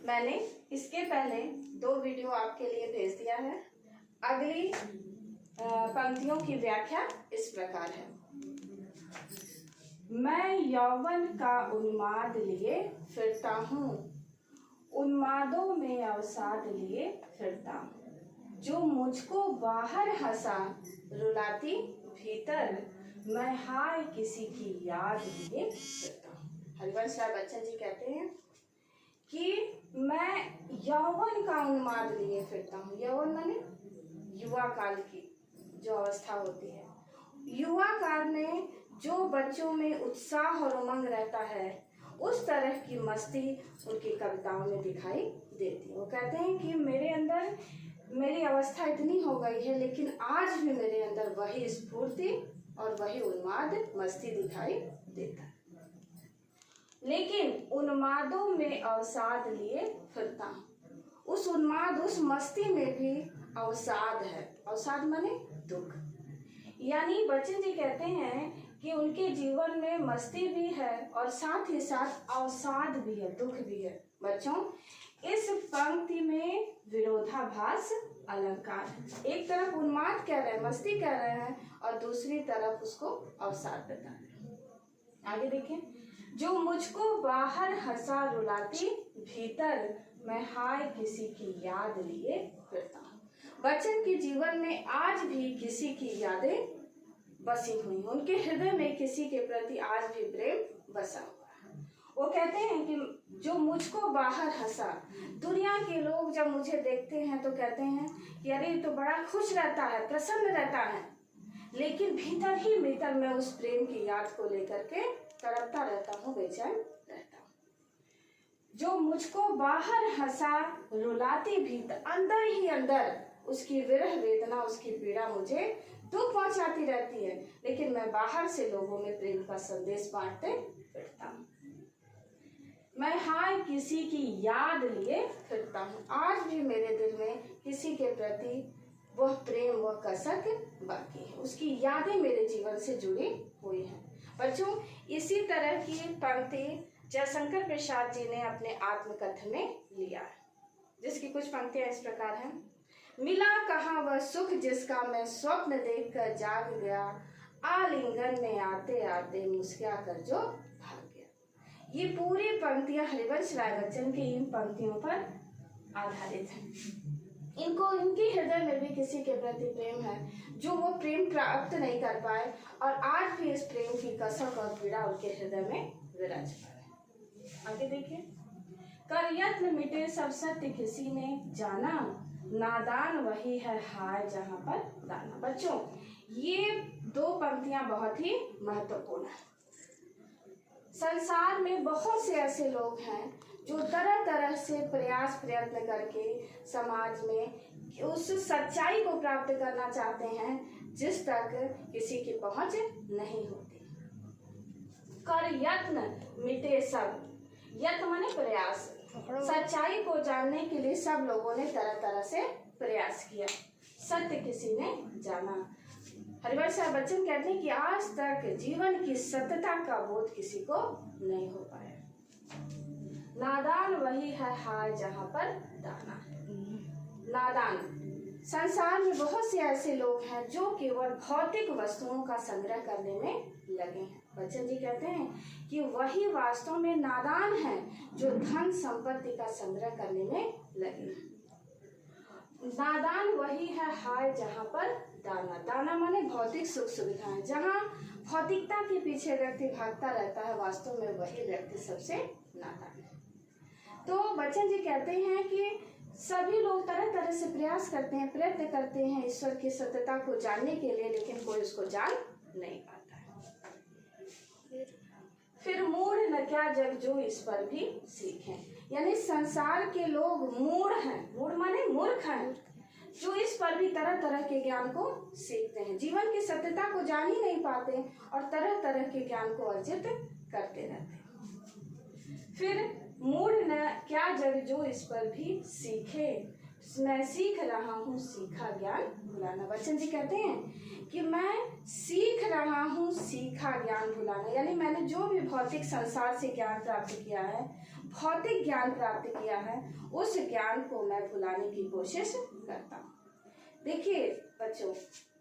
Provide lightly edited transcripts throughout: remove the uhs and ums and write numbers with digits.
मैंने इसके पहले 2 वीडियो आपके लिए भेज दिया है। अगली पंक्तियों की व्याख्या इस प्रकार है। मैं यौवन का उन्माद लिए फिरता हूँ, उन्मादों में अवसाद लिए फिरता हूँ। जो मुझको बाहर हंसा रुलाती भीतर, मैं हाय किसी की याद लिए फिरता हूँ। हरिवंश राय बच्चन जी कहते हैं कि मैं यौवन का उन्माद लिए फिरता हूँ। यौवन माने युवा काल की जो अवस्था होती है। युवा काल में जो बच्चों में उत्साह और उमंग रहता है, उस तरह की मस्ती उनकी कविताओं में दिखाई देती है। वो कहते हैं कि मेरे अंदर मेरी अवस्था इतनी हो गई है, लेकिन आज भी मेरे अंदर वही स्फूर्ति और वही उन्माद मस्ती दिखाई देता है। लेकिन उन्मादों में अवसाद लिए फिरता हूँ। उस उन्माद, उस मस्ती में भी अवसाद है। अवसाद माने दुख। यानी बच्चन जी कहते हैं कि उनके जीवन में मस्ती भी है और साथ ही साथ अवसाद भी है, दुख भी है। बच्चों, इस पंक्ति में विरोधाभास अलंकार है। एक तरफ उन्माद कह रहे हैं, मस्ती कह रहे हैं, और दूसरी तरफ उसको अवसाद बता रहे हैं। आगे देखें। जो मुझको बाहर हंसा रुलाती भीतर, मैं हाय किसी की याद लिए फिरता हूँ। बच्चन के जीवन में आज भी किसी की यादें बसी हुई, उनके हृदय में किसी के प्रति आज भी प्रेम बसा हुआ है। वो कहते हैं कि जो मुझको बाहर हंसा, दुनिया के लोग जब मुझे देखते हैं तो कहते हैं कि अरे तो बड़ा खुश रहता है, प्रसन्न रहता है, लेकिन भीतर ही भीतर मैं उस प्रेम की याद को लेकर के तड़पता रहता हूँ, बेचैन रहता हूँ। जो मुझको बाहर हंसा रुलाती भीतर, अंदर ही अंदर उसकी विरह वेदना, उसकी पीड़ा मुझे दुख पहुंचाती रहती है, लेकिन मैं बाहर से लोगों में प्रेम का संदेश बांटते फिरता हूँ। मैं हाय किसी की याद लिए फिरता हूँ। आज भी मेरे दिल में किसी के प्रति वह प्रेम, वह कसक बाकी है, उसकी यादें मेरे जीवन से जुड़ी हुई हैं। बच्चों, इसी तरह की पंक्ति जयशंकर प्रसाद जी ने अपने आत्मकथन में लिया है, जिसकी कुछ पंक्तियां इस प्रकार हैं। मिला कहाँ वह सुख जिसका मैं स्वप्न देखकर जाग गया, आलिंगन में आते आते मुस्कुरा कर जो भाग गया। ये पूरी पंक्तियां हरिवंश राय बच्चन की इन पंक्तियों पर आधारित हैं। इनको, इनके हृदय में भी किसी के प्रति प्रेम है, जो वो प्रेम प्राप्त नहीं कर पाए, और आज भी इस प्रेम की कसक और पीड़ा उनके हृदय में विराज पाए। आगे देखिए। कर यत्न मिटे सब सत्य किसी ने जाना, नादान वही है हाय जहाँ पर दाना। बच्चों, ये 2 पंक्तियां बहुत ही महत्वपूर्ण है। संसार में बहुत से ऐसे लोग हैं जो तरह तरह से प्रयास प्रयत्न करके समाज में उस सच्चाई को प्राप्त करना चाहते हैं जिस तक किसी की पहुंच नहीं होती। कर यत्न मिटे सब, यत्न माने प्रयास, सच्चाई को जानने के लिए सब लोगों ने तरह तरह से प्रयास किया, सत्य किसी ने जाना। हरिवंश राय बच्चन कहते हैं कि आज तक जीवन की सत्यता का बोध किसी को नहीं हो पाया। नादान वही है हाय जहाँ पर दाना। नादान, संसार में बहुत से ऐसे लोग हैं जो केवल भौतिक वस्तुओं का संग्रह करने में लगे हैं। बच्चन जी कहते हैं कि वही वास्तव में नादान है जो धन संपत्ति का संग्रह करने में लगे हैं। नादान वही है हाय जहाँ पर दाना। दाना माने भौतिक सुख सुविधाएं। जहाँ भौतिकता के पीछे व्यक्ति भागता रहता है, वास्तव में वही व्यक्ति सबसे नादान है। तो बच्चन जी कहते हैं कि सभी लोग तरह तरह से प्रयास करते हैं, प्रयत्न करते हैं ईश्वर की सत्यता को जानने के लिए, लेकिन कोई उसको जान नहीं पाता है। फिर मूढ़ न क्या जग जो इस पर भी सीखें। यानी संसार के लोग मूढ़ हैं, मूढ़ माने मूर्ख हैं, जो इस पर भी तरह तरह के ज्ञान को सीखते हैं, जीवन की सत्यता को जान ही नहीं पाते और तरह तरह के ज्ञान को अर्जित करते रहते हैं। फिर मूढ़ न क्या जग जो इस पर भी सीखे, मैं सीख रहा हूँ सीखा ज्ञान भुलाना। बच्चन जी कहते हैं कि मैं सीख रहा हूँ सीखा ज्ञान भुलाना, यानी मैंने जो भी भौतिक संसार से ज्ञान प्राप्त किया है, भौतिक ज्ञान प्राप्त किया है, उस ज्ञान को मैं भुलाने की कोशिश करता हूँ। देखिए बच्चों,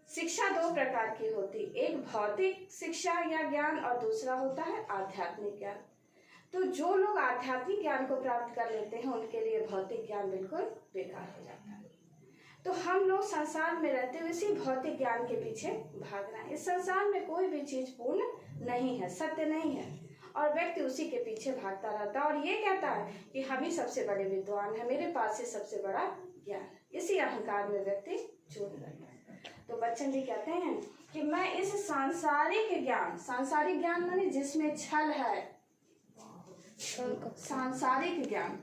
शिक्षा दो प्रकार की होती, एक भौतिक शिक्षा या ज्ञान और दूसरा होता है आध्यात्मिक ज्ञान। तो जो लोग आध्यात्मिक ज्ञान को प्राप्त कर लेते हैं उनके लिए भौतिक ज्ञान बिल्कुल बेकार हो जाता है। तो हम लोग संसार में रहते हुए इसी भौतिक ज्ञान के पीछे भाग रहे हैं। इस संसार में कोई भी चीज पूर्ण नहीं है, सत्य नहीं है, और व्यक्ति उसी के पीछे भागता रहता है और ये कहता है कि हम ही सबसे बड़े विद्वान हैं, मेरे पास ही सबसे बड़ा ज्ञान है। इसी अहंकार में व्यक्ति चूर रहता है। तो बच्चन जी कहते हैं कि मैं इस सांसारिक ज्ञान माने जिसमें छल है, सांसारिक ज्ञान,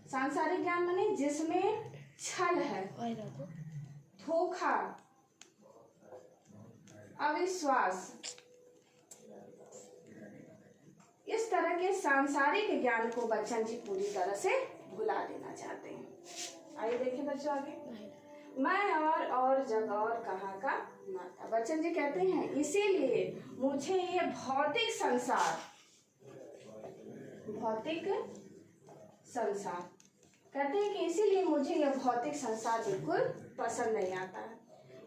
सांसारिक ज्ञान माने जिसमें छल है, धोखा, अविश्वास, इस तरह के सांसारिक ज्ञान को बच्चन जी पूरी तरह से भुला देना चाहते हैं। आइए देखिए बच्चों आगे, मैं और जग और कहाँ का नाता। बच्चन जी कहते हैं इसीलिए मुझे ये भौतिक संसार कहते हैं कि इसीलिए मुझे यह भौतिक संसार बिल्कुल पसंद नहीं आता है।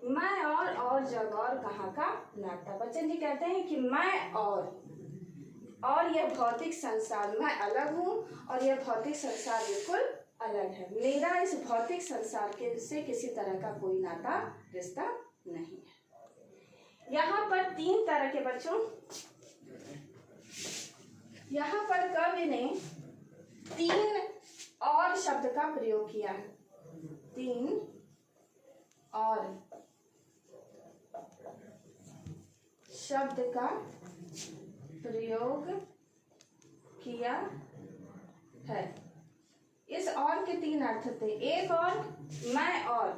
मैं और जग और कहाँ का नाता। बच्चन जी कहते हैं कि मैं और यह भौतिक संसार, मैं अलग हूँ और यह भौतिक संसार बिल्कुल अलग है। मेरा इस भौतिक संसार के से किसी तरह का कोई नाता रिश्ता नहीं है। यहाँ पर तीन तरह के बच्चों, यहाँ पर कवि ने तीन और शब्द का प्रयोग किया है। तीन और शब्द का प्रयोग किया है। इस और के तीन अर्थ थे, एक और, मैं और।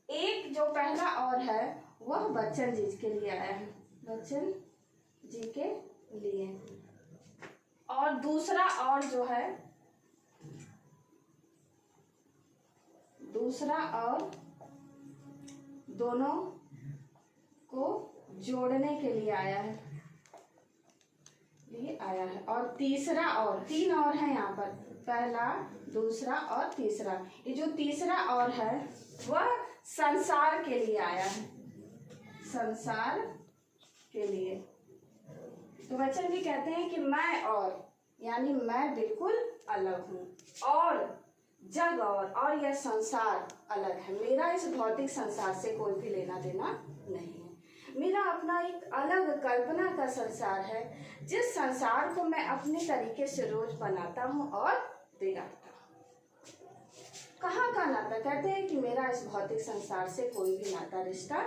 एक जो पहला और है वह बच्चन जी के लिए आया है, बच्चन जी के लिए, और दूसरा और जो है, दूसरा और दोनों को जोड़ने के लिए आया है, और तीसरा और, तीन और है यहाँ पर, पहला, दूसरा और तीसरा। ये जो तीसरा और है वह संसार के लिए आया है, संसार के लिए। तो बच्चन जी कहते हैं कि मैं और, यानी मैं बिल्कुल अलग हूँ, और जग और यह संसार अलग है। मेरा इस भौतिक संसार से कोई भी लेना देना नहीं है। मेरा अपना एक अलग कल्पना का संसार है, जिस संसार को मैं अपने तरीके से रोज बनाता हूँ और बिगाड़ता हूँ। कहाँ का नाता। कहते हैं कि मेरा इस भौतिक संसार से कोई भी नाता रिश्ता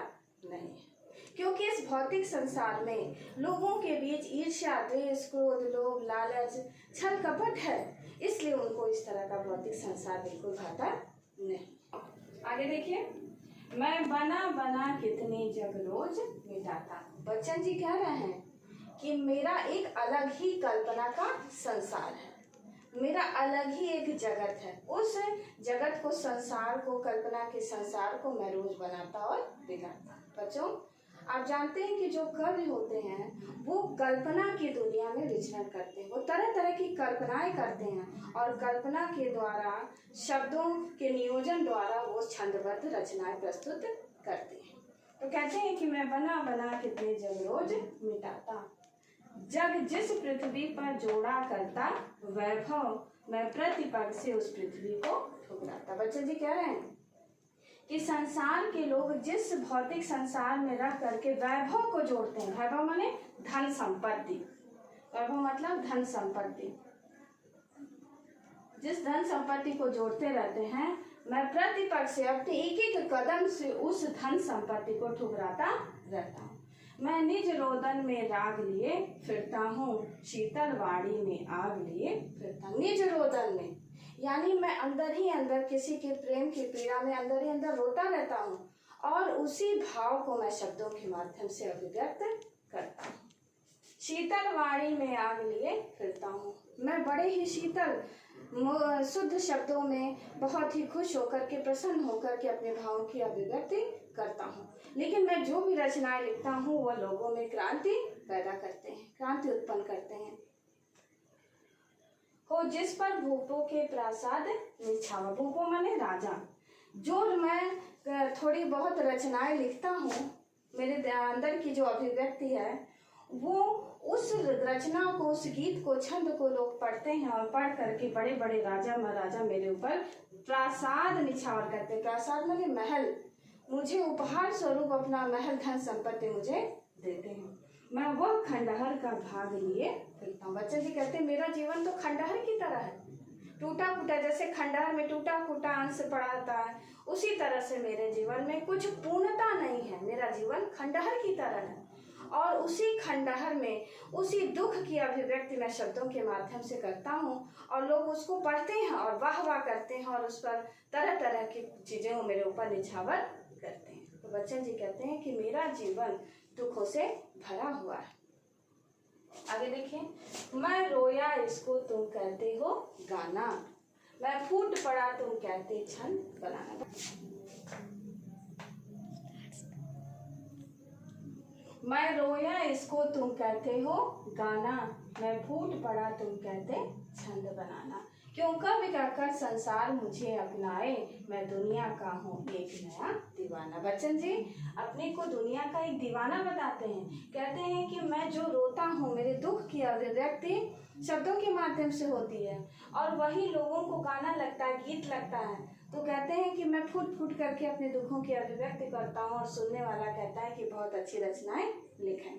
नहीं है, क्योंकि इस भौतिक संसार में लोगों के बीच ईर्ष्या, द्वेष, क्रोध, लोभ, लालच, छल कपट है, इसलिए उनको इस तरह का भौतिक संसार बिल्कुल भाता नहीं। आगे देखिए, मैं बना कितनी जग रोज मिटाता। बच्चन जी कह रहे हैं कि मेरा एक अलग ही कल्पना का संसार है, मेरा अलग ही एक जगत है। उस जगत को, संसार को, कल्पना के संसार को मैं रोज बनाता और बिगाड़ता। बच्चों, आप जानते हैं कि जो कवि होते हैं वो कल्पना की दुनिया में विचरण करते हैं, वो तरह तरह की कल्पनाएं करते हैं और कल्पना के द्वारा, शब्दों के नियोजन द्वारा वो छंदबद्ध रचनाएं प्रस्तुत करते हैं। तो कहते हैं कि मैं बना कितने जग रोज मिटाता, जग जिस पृथ्वी पर जोड़ा करता वैभव, मैं प्रतिपग से उस पृथ्वी को ठुकराता। बच्चे जी कह रहे हैं कि संसार के लोग जिस भौतिक संसार में रह करके वैभव को जोड़ते हैं, वैभव माने धन संपत्ति, वैभव मतलब धन संपत्ति, जिस धन संपत्ति को जोड़ते रहते हैं, मैं प्रतिपक्ष से अपने एक एक कदम से उस धन संपत्ति को ठुकराता रहता हूँ। मैं निज रोदन में राग लिए फिरता हूँ, शीतल वाड़ी में आग लिए फिरता हूँ। निज रोदन में यानी मैं अंदर ही अंदर किसी के प्रेम की पीड़ा में अंदर ही अंदर रोता रहता हूँ और उसी भाव को मैं शब्दों के माध्यम से अभिव्यक्त करता हूँ। शीतल वाणी में आग लिए फिरता हूँ। मैं बड़े ही शीतल शुद्ध शब्दों में बहुत ही खुश होकर के, प्रसन्न होकर के अपने भावों की अभिव्यक्ति करता हूँ। लेकिन मैं जो भी रचनाएं लिखता हूँ वह लोगों में क्रांति पैदा करते हैं, क्रांति उत्पन्न करते हैं। हो जिस पर भूपों के प्रासाद निछावा, भूपो माने राजा। जो मैं थोड़ी बहुत रचनाएं लिखता हूँ, मेरे अंदर की जो अभिव्यक्ति है, वो उस रचना को, उस गीत को, छंद को लोग पढ़ते हैं और पढ़ करके बड़े बड़े राजा महाराजा मेरे ऊपर प्रासाद निछावर करते हैं। प्रासाद माने महल, मुझे उपहार स्वरूप अपना महल धन संपत्ति मुझे देते हैं। मैं वह खंडहर का भाग लिए फिरता हूँ। बच्चन जी कहते हैं मेरा जीवन तो खंडहर की तरह है, टूटा फूटा, जैसे खंडहर में टूटा फूटा अंश पड़ा रहता है, उसी तरह से मेरे जीवन में कुछ पूर्णता नहीं है। मेरा जीवन खंडहर की तरह है और उसी खंडहर में उसी दुख की अभिव्यक्ति मैं शब्दों के माध्यम से करता हूँ और लोग उसको पढ़ते हैं और वाह वाह करते हैं और उस पर तरह तरह की चीजें मेरे ऊपर निछावर करते हैं। तो बच्चन जी कहते हैं कि मेरा जीवन दुखों से भरा हुआ है। आगे देखिए, मैं रोया इसको तुम कहते हो गाना, मैं फूट पड़ा तुम कहते छंद बनाना। मैं रोया इसको तुम कहते हो गाना, मैं फूट पड़ा तुम कहते छंद बनाना। क्यों कब कहकर संसार मुझे अपनाए, मैं दुनिया का हूँ एक नया दीवाना। बच्चन जी अपने को दुनिया का एक दीवाना बताते हैं। कहते हैं कि मैं जो रोता हूँ, मेरे दुख की अभिव्यक्ति शब्दों के माध्यम से होती है और वही लोगों को गाना लगता है, गीत लगता है। तो कहते हैं कि मैं फूट फूट करके अपने दुखों की अभिव्यक्ति करता हूँ और सुनने वाला कहता है कि बहुत अच्छी रचनाएं लिखें।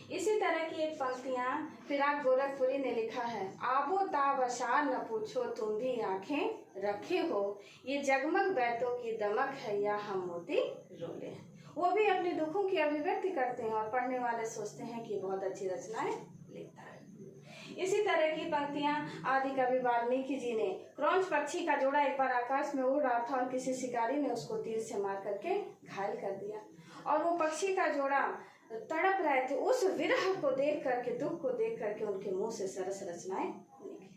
इसी तरह की एक पंक्तियां फिराक गोरखपुरी ने लिखा है, आबो ताबशार न पूछो तुम भी आंखें रखे हो, ये जगमग बैतों की दमक है या हम मोती रोले। वो भी अपने दुखों की अभिव्यक्ति करते हैं और पढ़ने वाले सोचते हैं कि बहुत अच्छी रचनाएं लिखता है। इसी तरह की पंक्तियां आदि कवि वाल्मीकि जी ने, क्रौंच पक्षी का जोड़ा एक बार आकाश में उड़ रहा था और किसी शिकारी ने उसको तीर से मार करके घायल कर दिया और वो पक्षी का जोड़ा तड़प रहे थे। उस विरह को देख करके, दुख को देख करके उनके मुंह से सरस रचनाएं निकली।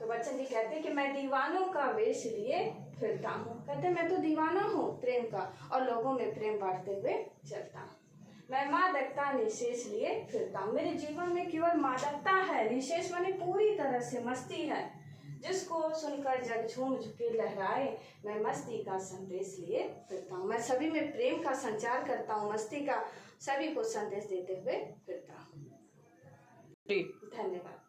तो बच्चन जी कहते हैं कि मैं दीवानों का वेश लिए फिरता हूँ। कहते मैं तो दीवाना हूँ प्रेम का और लोगों में प्रेम बांटते हुए चलता हूँ। मैं मादकता निशेष लिए फिरता हूँ। मेरे जीवन में केवल मादकता है, निशेष माने पूरी तरह से मस्ती है, जिसको सुनकर जग झूम झुके लहराए। मैं मस्ती का संदेश लिए फिरता हूँ। मैं सभी में प्रेम का संचार करता हूँ, मस्ती का सभी को संदेश देते हुए फिरता हूँ। धन्यवाद।